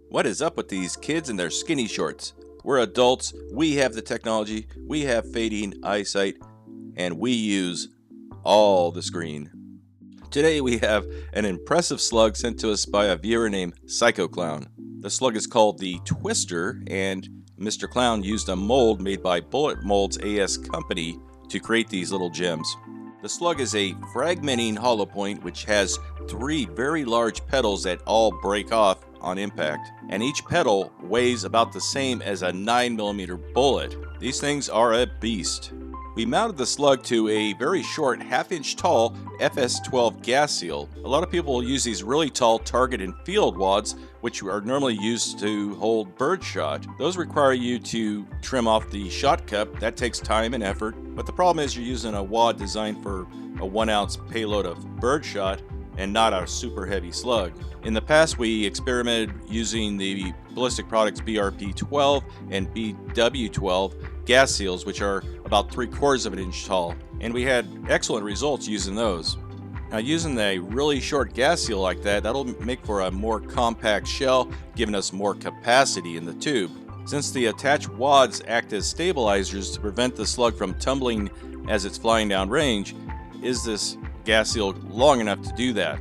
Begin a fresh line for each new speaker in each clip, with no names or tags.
What is up with these kids and their skinny shorts? We're adults, we have the technology, we have fading eyesight, and we use all the screen. Today we have an impressive slug sent to us by a viewer named Psycho Clown. The slug is called the Twister, and Mr. Clown used a mold made by Bullet Molds AS Company to create these little gems. The slug is a fragmenting hollow point which has 3 very large petals that all break off on impact, and each petal weighs about the same as a 9mm bullet. These things are a beast. We mounted the slug to a very short half-inch tall FS12 gas seal. A lot of people use these really tall target and field wads, which are normally used to hold birdshot. Those require you to trim off the shot cup. That takes time and effort, but the problem is you're using a wad designed for a 1-ounce payload of birdshot and not a super heavy slug. In the past, we experimented using the Ballistic Products BRP-12 and BW-12 gas seals, which are about 3/4 of an inch tall, and we had excellent results using those. Now, using a really short gas seal like that, that'll make for a more compact shell, giving us more capacity in the tube. Since the attached wads act as stabilizers to prevent the slug from tumbling as it's flying down range, is this gas seal long enough to do that?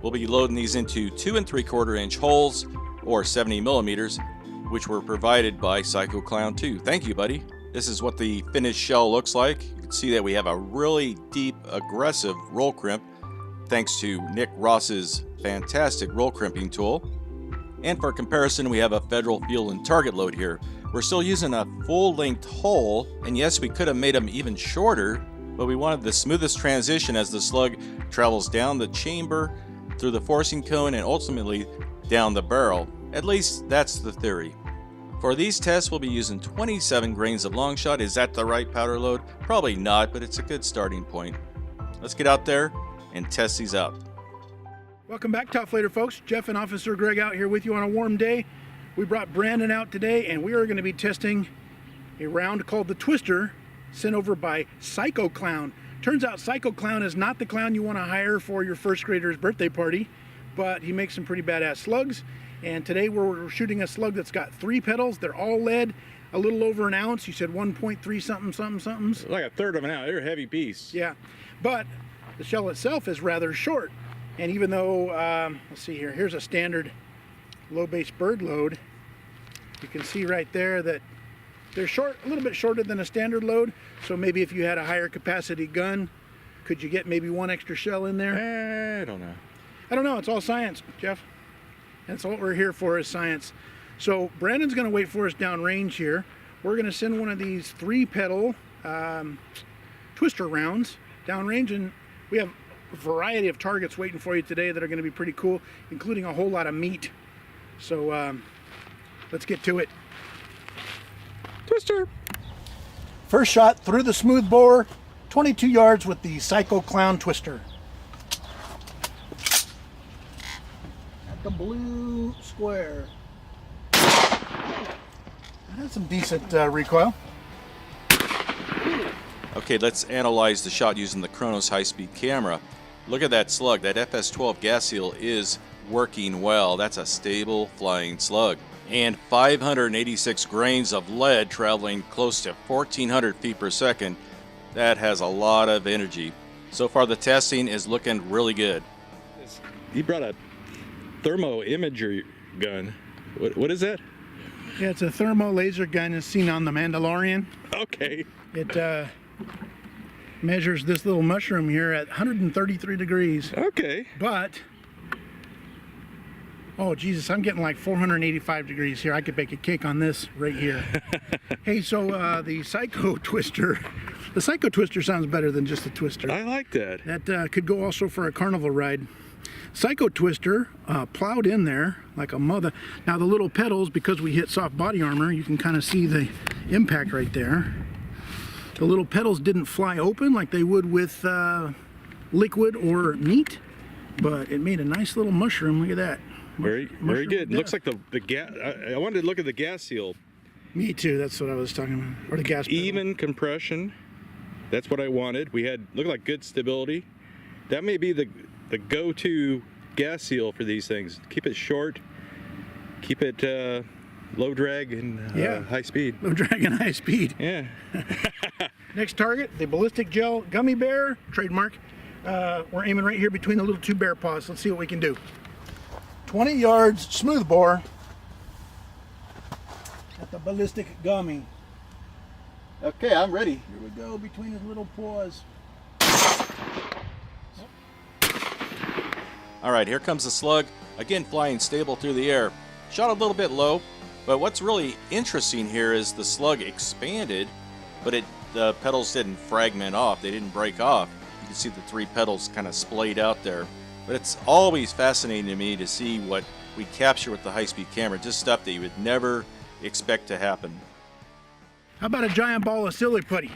We'll be loading these into 2 3/4 inch holes, or 70mm, which were provided by Psycho Clown 2. Thank you, buddy. This is what the finished shell looks like. You can see that we have a really deep, aggressive roll crimp, thanks to Nick Ross's fantastic roll crimping tool. And for comparison, we have a Federal Field and Target load here. We're still using a full-length hole, and yes, we could have made them even shorter, but we wanted the smoothest transition as the slug travels down the chamber, through the forcing cone, and ultimately down the barrel. At least that's the theory. For these tests, we'll be using 27 grains of long shot. Is that the right powder load? Probably not, but it's a good starting point. Let's get out there and test these out.
Welcome back, Top Flater folks. Jeff and Officer Greg out here with you on a warm day. We brought Brandon out today, and we are going to be testing a round called the Twister, sent over by Psycho Clown. Turns out Psycho Clown is not the clown you want to hire for your first grader's birthday party, but he makes some pretty badass slugs. And today we're shooting a slug that's got 3 petals. They're all lead, a little over an ounce. You said 1.3 something.
Like a third of an ounce. They're a heavy piece.
Yeah, but the shell itself is rather short. And even though, let's see here, here's a standard low base bird load. You can see right there that they're short, a little bit shorter than a standard load. So maybe if you had a higher capacity gun, could you get maybe 1 extra shell in there?
I don't know.
I don't know. It's all science, Jeff. That's what we're here for, is science. So Brandon's going to wait for us downrange here. We're going to send one of these 3-petal Twister rounds downrange, and we have a variety of targets waiting for you today that are going to be pretty cool, including a whole lot of meat. So let's get to it.
Twister.
First shot through the smooth bore, 22 yards with the Psycho Clown Twister. At the blue square. That had some decent recoil.
Okay, let's analyze the shot using the Chronos high-speed camera. Look at that slug. That FS12 gas seal is working well. That's a stable flying slug. And 586 grains of lead traveling close to 1,400 feet per second. That has a lot of energy. So far, the testing is looking really good.
He brought a thermo imagery gun. What is that?
Yeah, it's a thermo laser gun as seen on The Mandalorian.
Okay.
It measures this little mushroom here at 133 degrees.
Okay.
But, oh Jesus, I'm getting like 485 degrees here. I could bake a cake on this right here. Hey, so the Psycho Twister sounds better than just a Twister.
I like that.
That could go also for a carnival ride. Psycho Twister plowed in there like a mother. Now the little petals, because we hit soft body armor, you can kind of see the impact right there. The little petals didn't fly open like they would with liquid or meat, but it made a nice little mushroom. Look at that.
Very good. Looks like the gas. I wanted to look at the gas seal.
Me too. That's what I was talking about. Or the gas pedal.
Even compression. That's what I wanted. We had looked like good stability. That may be the go-to gas seal for these things. Keep it short, Keep it low drag and high speed.
Low drag and high speed.
Yeah.
Next target, the ballistic gel gummy bear, trademark. We're aiming right here between the little two bear paws. Let's see what we can do. 20 yards smooth bore at the ballistic gummy.
Okay, I'm ready.
Here we go between his little paws.
All right, here comes the slug. Again, flying stable through the air. Shot a little bit low, but what's really interesting here is the slug expanded, but the petals didn't fragment off. They didn't break off. You can see the 3 petals kind of splayed out there. But it's always fascinating to me to see what we capture with the high-speed camera, just stuff that you would never expect to happen.
How about a giant ball of silly putty?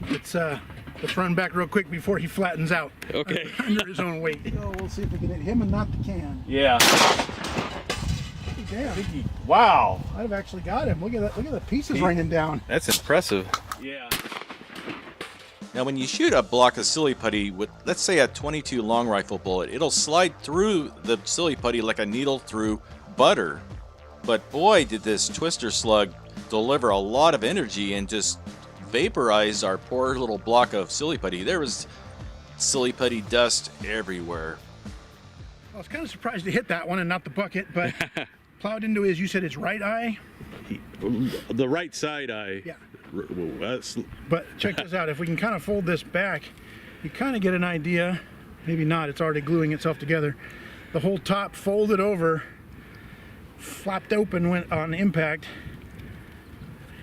Let's run back real quick before he flattens out.
Okay.
Under his own weight. So we'll see if we can hit him and not the can.
Yeah.
Damn.
Wow.
I've actually got him. Look at that. Look at the pieces raining down.
That's impressive.
Yeah. Now when you shoot a block of silly putty with, let's say, a .22 long rifle bullet, it'll slide through the silly putty like a needle through butter. But boy, did this twister slug deliver a lot of energy and just vaporize our poor little block of silly putty. There was silly putty dust everywhere.
I was kind of surprised to hit that one and not the bucket, but plowed into his, you said his right eye?
The right side eye.
Yeah.
But
check this out. If we can kind of fold this back, you kind of get an idea. Maybe not. It's already gluing itself together. The whole top folded over, flapped open, went on impact,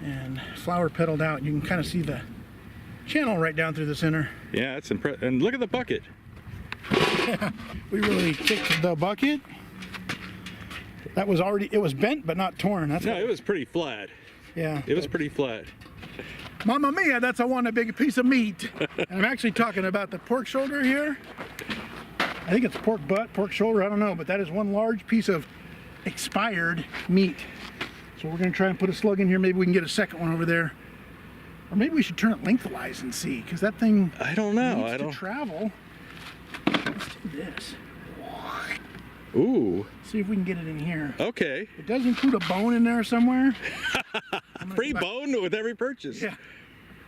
and flower petaled out. You can kind of see the channel right down through the center.
Yeah, that's impressive. And look at the bucket.
We really kicked the bucket. That was already, it was bent but not torn. That's
No, it was pretty flat.
Yeah.
It was pretty flat.
Mamma mia, that's a one big piece of meat. And I'm actually talking about the pork shoulder here. I think it's pork butt, pork shoulder, I don't know, but that is one large piece of expired meat. So we're gonna try and put a slug in here. Maybe we can get a second one over there. Or maybe we should turn it lengthwise and see, because that thing
I don't know.
needs
I don't
to travel. Let's do this.
Ooh.
See if we can get it in here.
Okay.
It does include a bone in there somewhere.
Free bone with every purchase.
Yeah.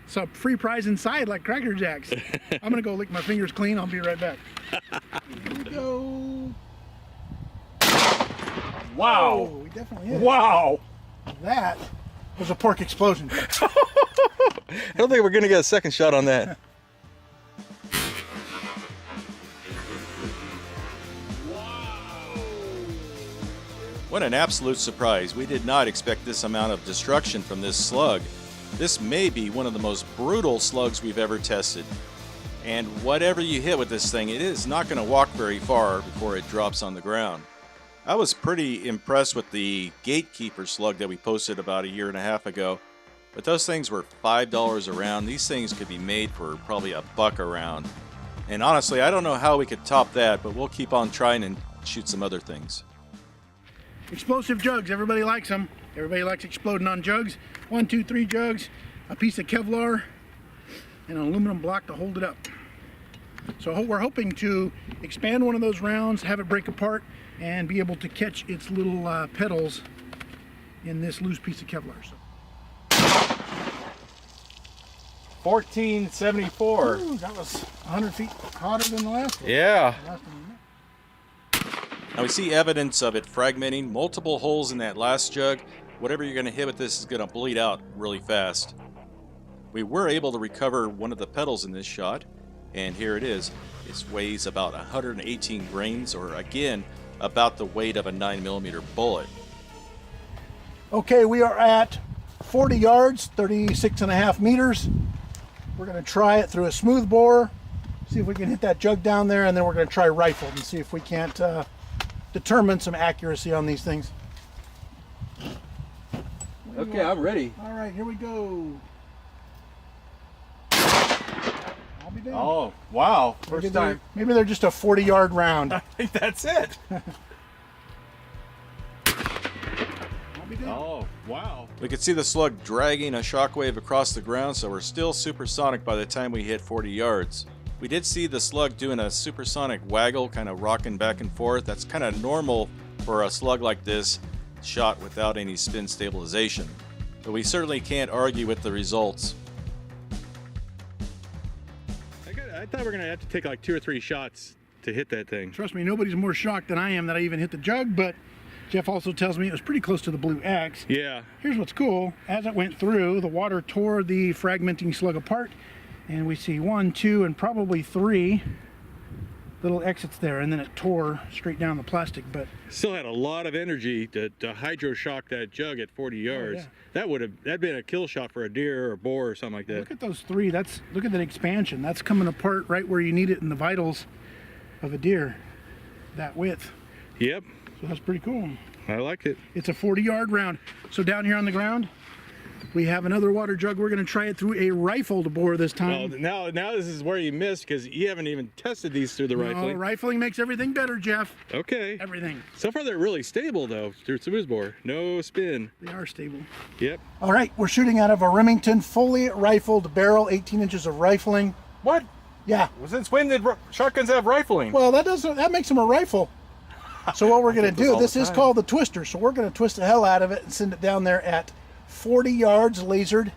So free prize inside like Cracker Jacks. I'm gonna go lick my fingers clean. I'll be right back. Here we go.
Wow.
Oh, we definitely hit it.
Wow.
That was a pork explosion.
I don't think we're gonna get a second shot on that.
What an absolute surprise. We did not expect this amount of destruction from this slug. This may be one of the most brutal slugs we've ever tested. And whatever you hit with this thing, it is not going to walk very far before it drops on the ground. I was pretty impressed with the Gatekeeper slug that we posted about 1.5 years ago. But those things were $5 a round. These things could be made for probably $1 a round. And honestly, I don't know how we could top that, but we'll keep on trying and shoot some other things.
Explosive jugs, everybody likes them. Everybody likes exploding on jugs. 1, 2, 3 jugs, a piece of Kevlar, and an aluminum block to hold it up. So we're hoping to expand one of those rounds, have it break apart, and be able to catch its little petals in this loose piece of Kevlar. So.
1474.
Ooh, that was 100 feet hotter than the last one.
Yeah.
Now we see evidence of it fragmenting, multiple holes in that last jug. Whatever you're going to hit with this is going to bleed out really fast. We were able to recover one of the petals in this shot, and here it is. It weighs about 118 grains, or again, about the weight of a 9mm bullet.
Okay, we are at 40 yards, 36.5 meters. We're going to try it through a smooth bore, see if we can hit that jug down there, and then we're going to try rifle and see if we can't determine some accuracy on these things.
Okay, I'm ready.
All right, here we go. I'll be damned.
Oh, wow. First time.
Maybe they're just a 40-yard round.
I think that's it.
I'll be damned.
Oh, wow.
We could see the slug dragging a shockwave across the ground, so we're still supersonic by the time we hit 40 yards. We did see the slug doing a supersonic waggle, kind of rocking back and forth. That's kind of normal for a slug like this shot without any spin stabilization. But we certainly can't argue with the results.
I thought we were gonna have to take like 2 or 3 shots to hit that thing.
Trust me, nobody's more shocked than I am that I even hit the jug, but Jeff also tells me it was pretty close to the blue X.
Yeah.
Here's what's cool. As it went through, the water tore the fragmenting slug apart, and we see 1, 2, and probably 3 little exits there, and then it tore straight down the plastic. But
Still had a lot of energy to hydro shock that jug at 40 yards. Yeah. That'd been a kill shot for a deer or a boar or something like that.
Look at those 3. Look at that expansion. That's coming apart right where you need it in the vitals of a deer. That width.
Yep.
So that's pretty cool.
I like it.
It's a 40-yard round. So down here on the ground, we have another water jug. We're going to try it through a rifled bore this time.
Well, now this is where you missed because you haven't even tested these through the rifling.
Rifling makes everything better, Jeff.
Okay.
Everything.
So far they're really stable though through smooth bore. No spin.
They are stable.
Yep.
All right, we're shooting out of a Remington fully rifled barrel, 18 inches of rifling.
What?
Yeah.
Well, since when did shotguns have rifling?
Well, that makes them a rifle. So what we're going to do, this is called the twister, so we're going to twist the hell out of it and send it down there at 40 yards lasered.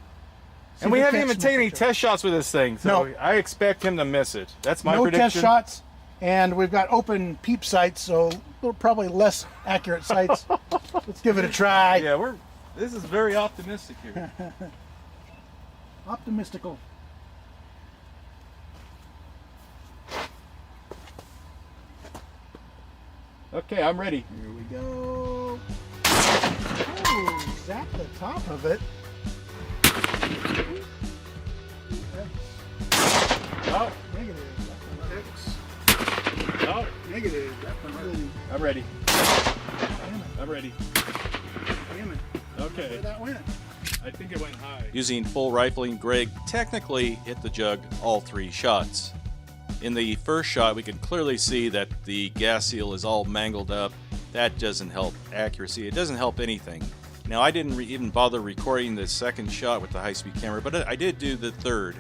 And we haven't even taken any test shots with this thing, so
No.
I expect him to miss it. That's my
No
prediction.
test shots, and we've got open peep sights, so probably less accurate sights. Let's give it a try.
Yeah, this is very optimistic here.
Optimistical.
Okay, I'm ready.
Here we go. Oh, zap the top of it.
Oh,
Negative.
oh,
Negative.
I'm ready.
Damn it.
I'm ready.
Damn it.
Okay.
Where that went.
I think it went high.
Using full rifling, Greg technically hit the jug all 3 shots. In the first shot, we can clearly see that the gas seal is all mangled up. That doesn't help accuracy. It doesn't help anything. Now, I didn't even bother recording the second shot with the high-speed camera, but I did do the third.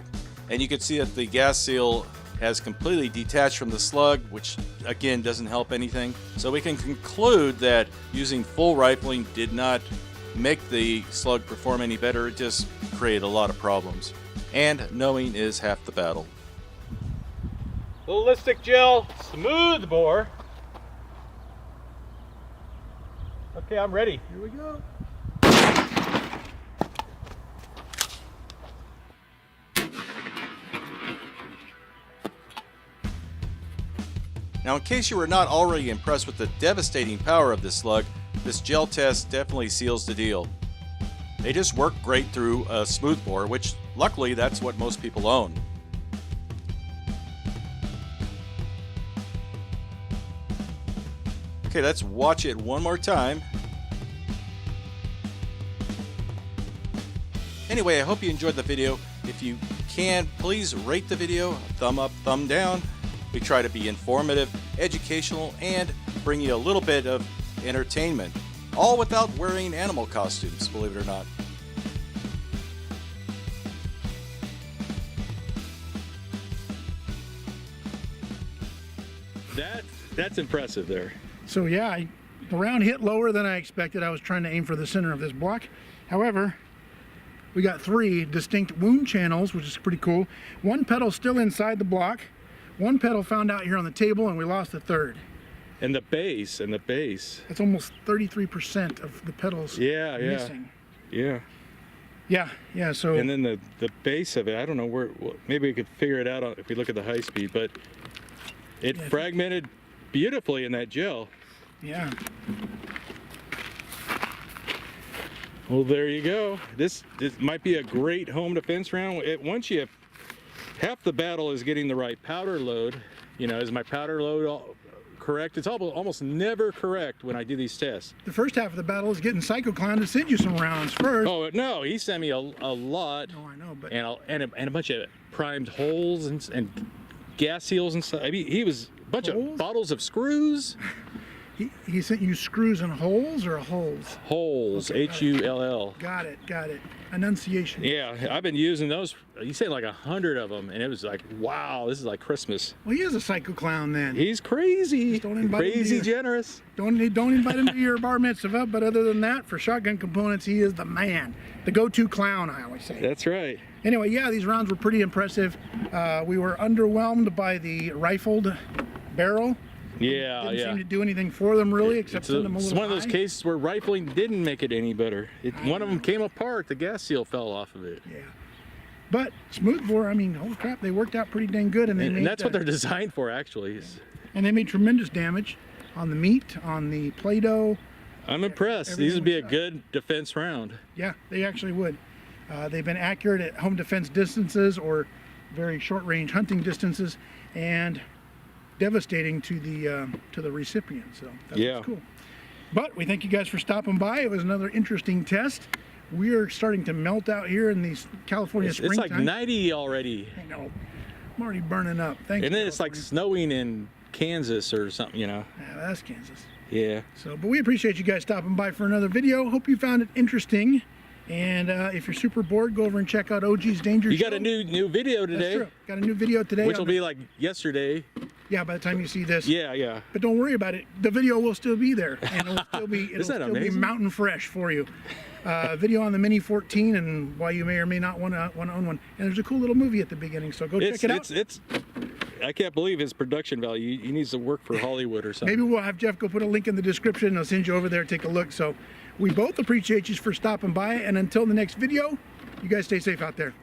And you can see that the gas seal has completely detached from the slug, which again doesn't help anything. So we can conclude that using full rifling did not make the slug perform any better. It just created a lot of problems. And knowing is half the battle.
Ballistic gel, smooth bore. Okay, I'm ready.
Here we go.
Now, in case you were not already impressed with the devastating power of this slug, this gel test definitely seals the deal. They just work great through a smooth bore, which luckily that's what most people own. Okay, let's watch it one more time. Anyway, I hope you enjoyed the video. If you can, please rate the video, thumb up, thumb down. We try to be informative, educational, and bring you a little bit of entertainment, all without wearing animal costumes, believe it or not.
That's impressive there.
So yeah, the round hit lower than I expected. I was trying to aim for the center of this block. However, we got 3 distinct wound channels, which is pretty cool. 1 petal still inside the block. 1 petal found out here on the table, and we lost the 3rd.
And the base.
That's almost 33% of the petals missing. Yeah, so...
And then the base of it, I don't know where, maybe we could figure it out if we look at the high speed, but it fragmented beautifully in that gel.
Yeah.
Well, there you go. This might be a great home defense round. Once you have, half the battle is getting the right powder load. You know, is my powder load correct? It's almost never correct when I do these tests.
The first half of the battle is getting Psycho Clown to send you some rounds first.
Oh no, he sent me a lot.
Oh, I know, but
and a bunch of primed holes and gas seals and stuff. I mean, he was a bunch of bottles of screws.
He sent you screws and holes or holes?
Holes,
Okay,
H-U-L-L.
Got it. Enunciation.
Yeah, I've been using those. You said like 100 of them, and it was like, wow, this is like Christmas.
Well, he is a psycho clown then.
He's crazy.
Don't invite him
Crazy
to
generous.
Don't invite him to your bar mitzvah, but other than that, for shotgun components, he is the man. The go-to clown, I always say.
That's right.
Anyway, yeah, these rounds were pretty impressive. We were underwhelmed by the rifled barrel.
Yeah,
Didn't
yeah.
seem to do anything for them really, except send them a
It's
little
one of those
high.
cases where rifling didn't make it any better. One of them came apart. The gas seal fell off of it.
Yeah. But smooth bore, I mean, holy crap, they worked out pretty dang good, and they
And that's what they're designed for, actually.
And they made tremendous damage on the meat, on the Play-Doh.
I'm impressed.
Everything
These would be a
was
good defense round.
Yeah, they actually would. They've been accurate at home defense distances or very short-range hunting distances, and devastating to the recipient. So that was cool. But we thank you guys for stopping by. It was another interesting test. We are starting to melt out here in these California springtime.
It's like 90 already.
I know. I'm already burning up. Thanks.
And then it's like snowing in Kansas or something, you know.
Yeah, that's Kansas.
Yeah.
So, but we appreciate you guys stopping by for another video. Hope you found it interesting. And if you're super bored, go over and check out OG's Danger
You
Show.
got a new video today.
That's true. Got a new video today.
Which will be like yesterday.
Yeah, by the time you see this.
Yeah, yeah.
But don't worry about it. The video will still be there, and it'll still be be mountain fresh for you. Video on the Mini 14 and why you may or may not want to own one. And there's a cool little movie at the beginning, so go check it out.
I can't believe his production value. He needs to work for Hollywood or something.
Maybe we'll have Jeff go put a link in the description, and I'll send you over there, take a look. So we both appreciate you for stopping by, and until the next video, you guys stay safe out there.